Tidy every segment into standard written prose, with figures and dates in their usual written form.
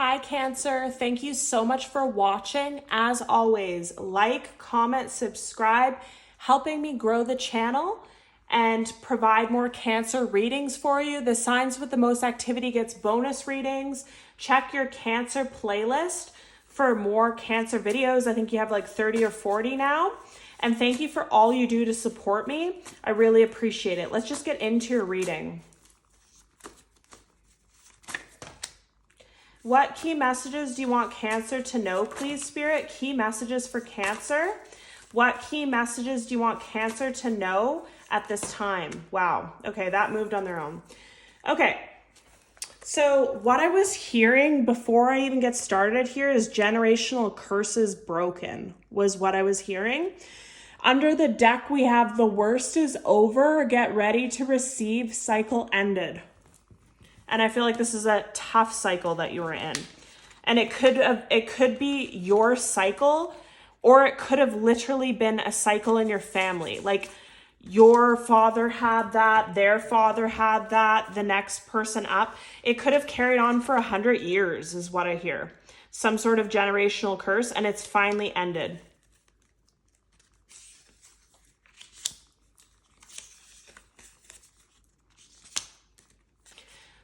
Hi Cancer, thank you so much for watching. As always, like, comment, subscribe, helping me grow the channel and provide more Cancer readings for you. The signs with the most activity gets bonus readings. Check your Cancer playlist for more Cancer videos. I think you have like 30 or 40 now. And thank you for all you do to support me. I really appreciate it. Let's just get into your reading. What key messages do you want Cancer to know, please, Spirit? Key messages for Cancer. What key messages do you want Cancer to know at this time? Wow. Okay, that moved on their own. Okay. So what I was hearing before I even get started here is generational curses broken was what I was hearing. Under the deck, we have the worst is over. Get ready to receive. Cycle ended. And I feel like this is a tough cycle that you were in. And it could be your cycle, or it could have literally been a cycle in your family. Like your father had that, their father had that, the next person up. It could have carried on for 100 years is what I hear. Some sort of generational curse, and it's finally ended.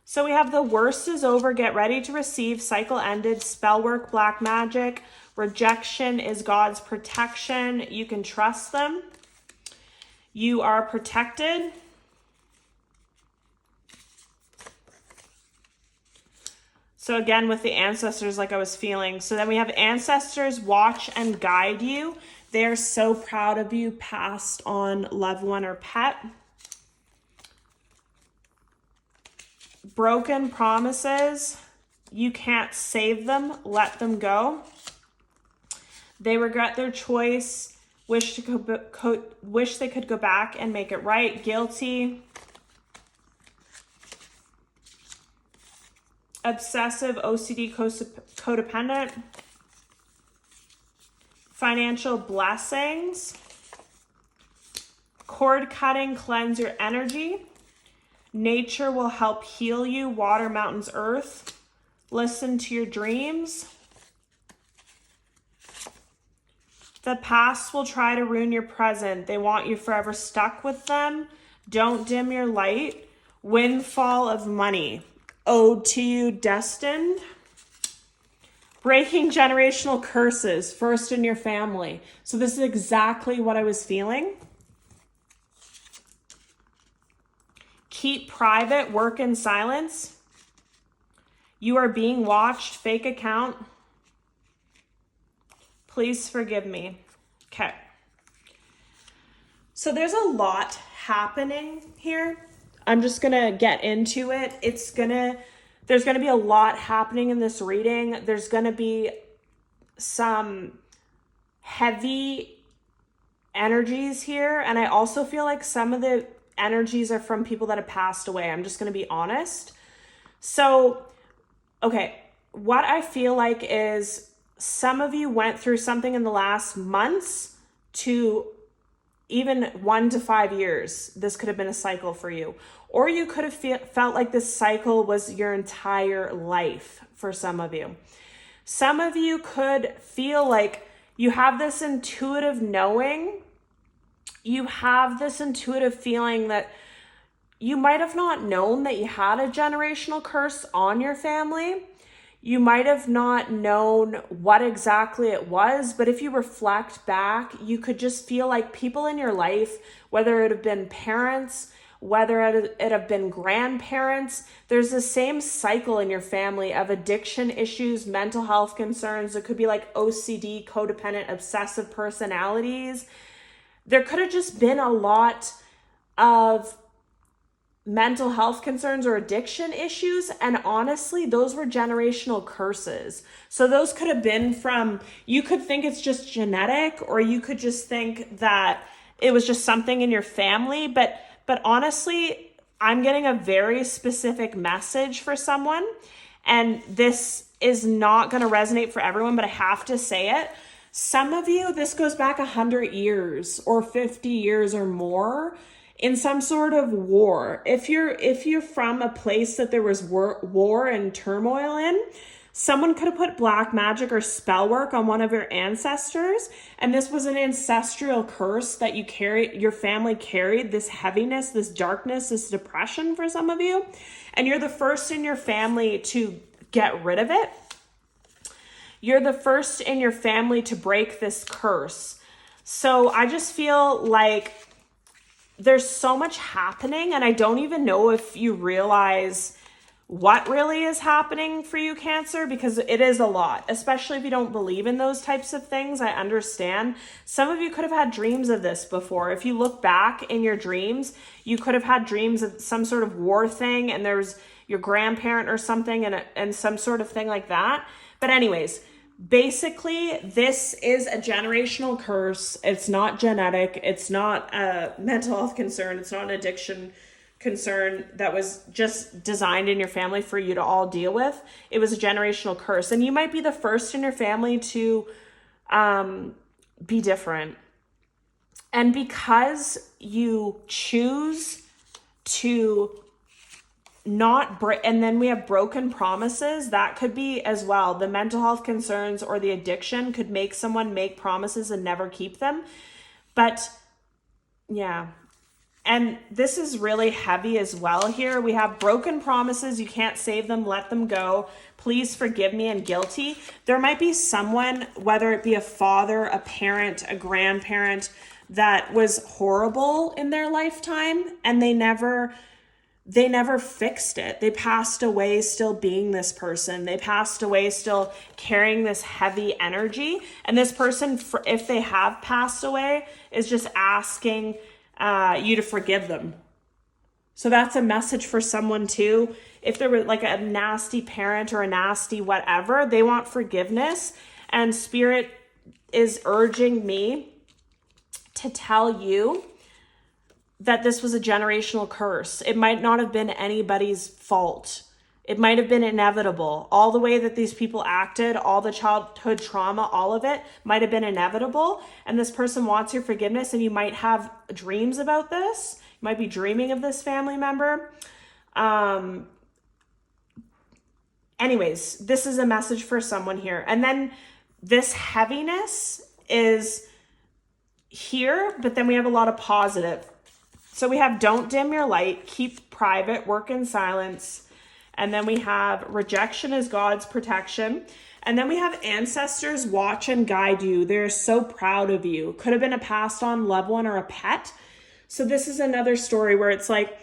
So we have the worst is over, get ready to receive, cycle ended, spell work, black magic, rejection is God's protection. You can trust them. You are protected. So again, with the ancestors, like I was feeling. So then we have ancestors watch and guide you. They're so proud of you, passed on loved one or pet. Broken promises, you can't save them, let them go. They regret their choice, wish they could go back and make it right. Guilty. Obsessive, OCD, codependent. Financial blessings. Cord cutting, cleanse your energy. Nature will help heal you. Water, mountains, earth. Listen to your dreams. The past will try to ruin your present. They want you forever stuck with them. Don't dim your light. Windfall of money. Ode to you, destined. Breaking generational curses, first in your family. So this is exactly what I was feeling. Keep private, work in silence. You are being watched, fake account. Please forgive me. Okay. So there's a lot happening here. I'm just going to get into it. There's going to be a lot happening in this reading. There's going to be some heavy energies here. And I also feel like some of the energies are from people that have passed away. I'm just going to be honest. So, okay, what I feel like is some of you went through something in the last months to even 1 to 5 years. This could have been a cycle for you. Or you could have felt like this cycle was your entire life for some of you. Some of you could feel like you have this intuitive knowing. You have this intuitive feeling that you might have not known that you had a generational curse on your family. You might have not known what exactly it was, but if you reflect back, you could just feel like people in your life, whether it have been parents, whether it have been grandparents, there's the same cycle in your family of addiction issues, mental health concerns. It could be like OCD, codependent, obsessive personalities. There could have just been a lot of mental health concerns or addiction issues. And honestly, those were generational curses. So those could have been from, you could think it's just genetic, or you could just think that it was just something in your family. But honestly, I'm getting a very specific message for someone. And this is not going to resonate for everyone, but I have to say it. Some of you, this goes back 100 years or 50 years or more in some sort of war. If you're from a place that there was war and turmoil in, Someone could have put black magic or spell work on one of your ancestors, and this was an ancestral curse that your family carried, this heaviness, this darkness, this depression for some of you, and you're the first in your family to get rid of it. You're the first in your family to break this curse. So I just feel like there's so much happening, and I don't even know if you realize what really is happening for you, Cancer, because it is a lot, especially if you don't believe in those types of things. I understand. Some of you could have had dreams of this before. If you look back in your dreams, you could have had dreams of some sort of war thing, and there's your grandparent or something, and some sort of thing like that. But anyways, basically, this is a generational curse. It's not genetic. It's not a mental health concern. It's not an addiction concern that was just designed in your family for you to all deal with. It was a generational curse. And you might be the first in your family to be different. And because you choose to not break, and then we have broken promises, that could be as well. The mental health concerns or the addiction could make someone make promises and never keep them. But yeah. And this is really heavy as well here. We have broken promises. You can't save them. Let them go. Please forgive me, and guilty. There might be someone, whether it be a father, a parent, a grandparent, that was horrible in their lifetime, and they never fixed it. They passed away still being this person. They passed away still carrying this heavy energy. And this person, if they have passed away, is just asking you to forgive them. So that's a message for someone too. If there were like a nasty parent or a nasty whatever, they want forgiveness. And Spirit is urging me to tell you that this was a generational curse. It might not have been anybody's fault. It might have been inevitable. All the way that these people acted, all the childhood trauma, all of it might have been inevitable. And this person wants your forgiveness, and you might have dreams about this. You might be dreaming of this family member. Anyways, this is a message for someone here. And then this heaviness is here, but then we have a lot of positive. So we have don't dim your light, keep private, work in silence. And then we have rejection is God's protection. And then we have ancestors watch and guide you. They're so proud of you. Could have been a passed on loved one or a pet. So this is another story where it's like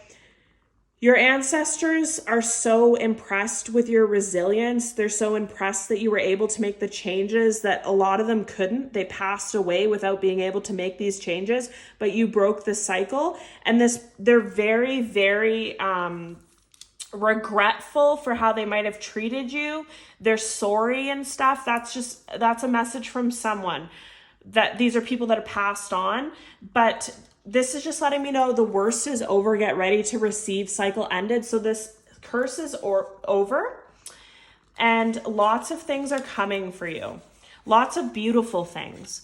your ancestors are so impressed with your resilience. They're so impressed that you were able to make the changes that a lot of them couldn't. They passed away without being able to make these changes, but you broke the cycle. And they're very, very regretful for how they might have treated you. They're sorry and stuff. That's a message from someone, that these are people that have passed on. But this is just letting me know the worst is over. Get ready to receive. Cycle ended. So this curse is over, and lots of things are coming for you. Lots of beautiful things,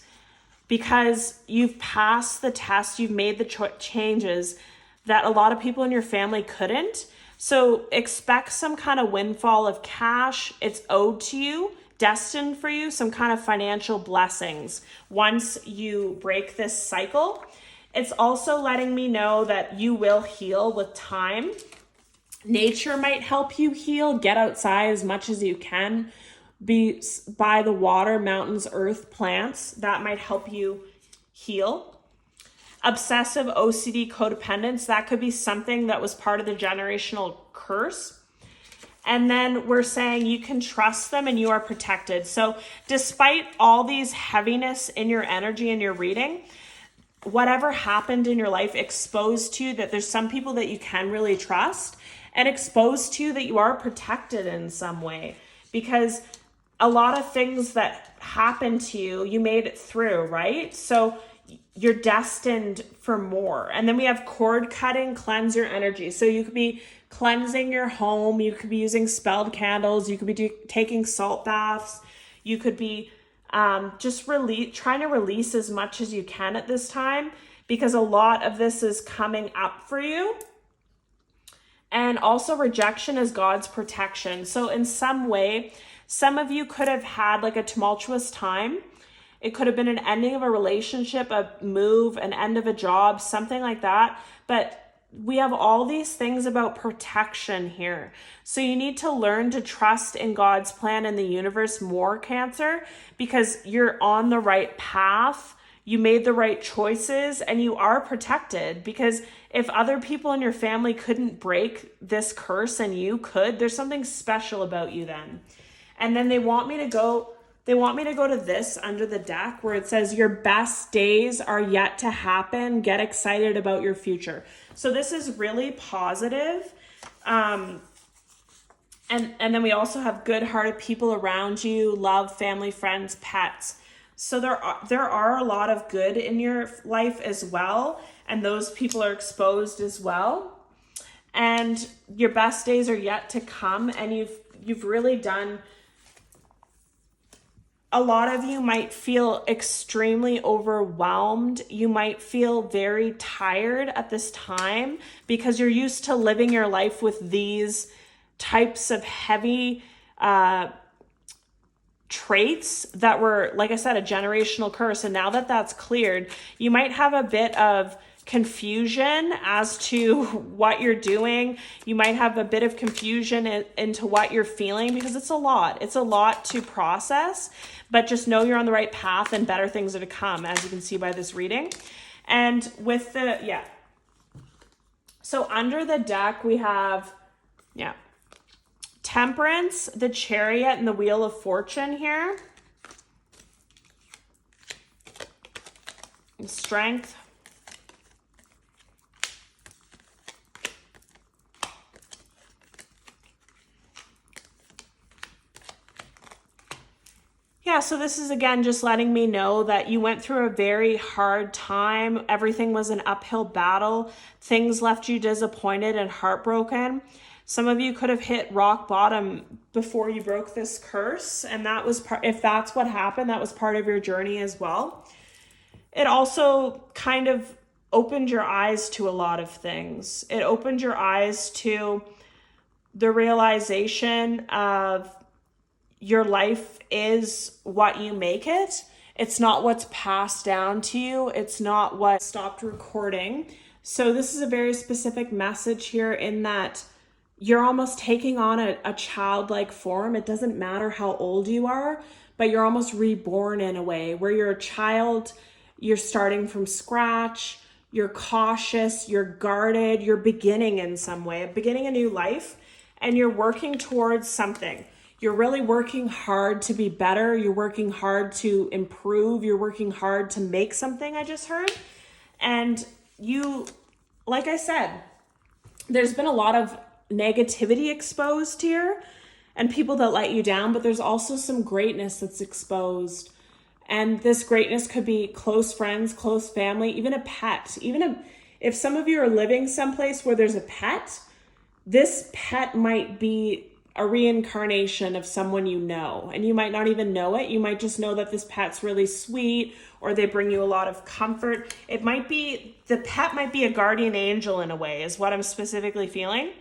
because you've passed the test. You've made the changes that a lot of people in your family couldn't. So expect some kind of windfall of cash. It's owed to you, destined for you, some kind of financial blessings once you break this cycle. It's also letting me know that you will heal with time. Nature might help you heal. Get outside as much as you can. Be by the water, mountains, earth, plants. That might help you heal. Obsessive OCD codependence, that could be something that was part of the generational curse. And then we're saying you can trust them and you are protected. So despite all these heaviness in your energy and your reading, whatever happened in your life exposed to you that there's some people that you can really trust, and exposed to you that you are protected in some way, because a lot of things that happened to you, you made it through, right? So you're destined for more. And then we have cord cutting, cleanse your energy. So you could be cleansing your home. You could be using spelled candles. You could be taking salt baths. You could be just trying to release as much as you can at this time, because a lot of this is coming up for you. And also rejection is God's protection. So in some way, Some of you could have had like a tumultuous time. It could have been an ending of a relationship, a move, an end of a job, something like that. But we have all these things about protection here. So you need to learn to trust in God's plan and the universe more, Cancer, because you're on the right path. You made the right choices and you are protected, because if other people in your family couldn't break this curse and you could, there's something special about you then. And then they want me to go to this under the deck where it says your best days are yet to happen. Get excited about your future. So this is really positive. And then we also have good-hearted people around you, love, family, friends, pets. So there are a lot of good in your life as well, and those people are exposed as well. And your best days are yet to come, and you've really done. A lot of you might feel extremely overwhelmed. You might feel very tired at this time because you're used to living your life with these types of heavy traits that were, like I said, a generational curse. And now that that's cleared, you might have a bit of confusion as to what you're doing. You might have a bit of confusion into what you're feeling, because it's a lot to process, but just know you're on the right path and better things are to come, as you can see by this reading. And with so under the deck we have Temperance, the Chariot, and the Wheel of Fortune here. And Strength. Yeah, so this is again just letting me know that you went through a very hard time. Everything was an uphill battle. Things left you disappointed and heartbroken. Some of you could have hit rock bottom before you broke this curse, and that was if that's what happened, that was part of your journey as well. It also kind of opened your eyes to a lot of things. It opened your eyes to the realization of your life is what you make it. It's not what's passed down to you. It's not what stopped recording. So this is a very specific message here in that you're almost taking on a childlike form. It doesn't matter how old you are, but you're almost reborn in a way where you're a child, you're starting from scratch, you're cautious, you're guarded, you're beginning in some way, beginning a new life, and you're working towards something. You're really working hard to be better. You're working hard to improve. You're working hard to make something, I just heard. And you, like I said, there's been a lot of negativity exposed here and people that let you down, but there's also some greatness that's exposed. And this greatness could be close friends, close family, even a pet. If some of you are living someplace where there's a pet, this pet might be a reincarnation of someone you know, and you might not even know it. You might just know that this pet's really sweet, or they bring you a lot of comfort. The pet might be a guardian angel in a way, is what I'm specifically feeling.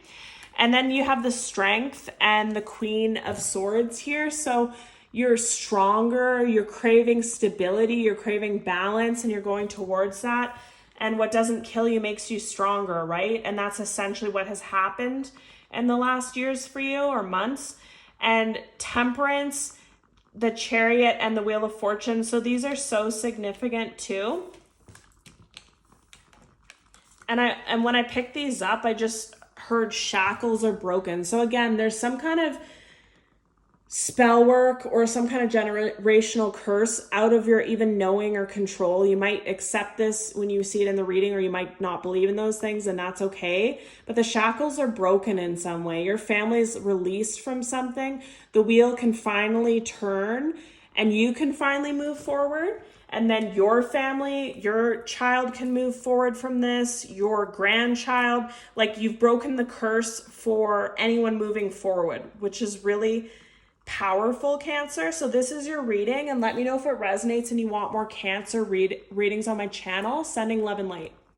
And then you have the Strength and the Queen of Swords here. So you're stronger, you're craving stability, you're craving balance, and you're going towards that. And what doesn't kill you makes you stronger, right? And that's essentially what has happened in the last years for you, or months. And Temperance, the Chariot, and the Wheel of Fortune. So these are so significant too. And when I picked these up, I just heard shackles are broken. So again, there's some kind of spell work or some kind of generational curse out of your even knowing or control. You might accept this when you see it in the reading, or you might not believe in those things, and that's okay. But the shackles are broken in some way. Your family's released from something. The wheel can finally turn and you can finally move forward. And then your family, your child can move forward from this, your grandchild. Like, you've broken the curse for anyone moving forward, which is really powerful, Cancer. So this is your reading, and let me know if it resonates and you want more Cancer readings on my channel. Sending love and light.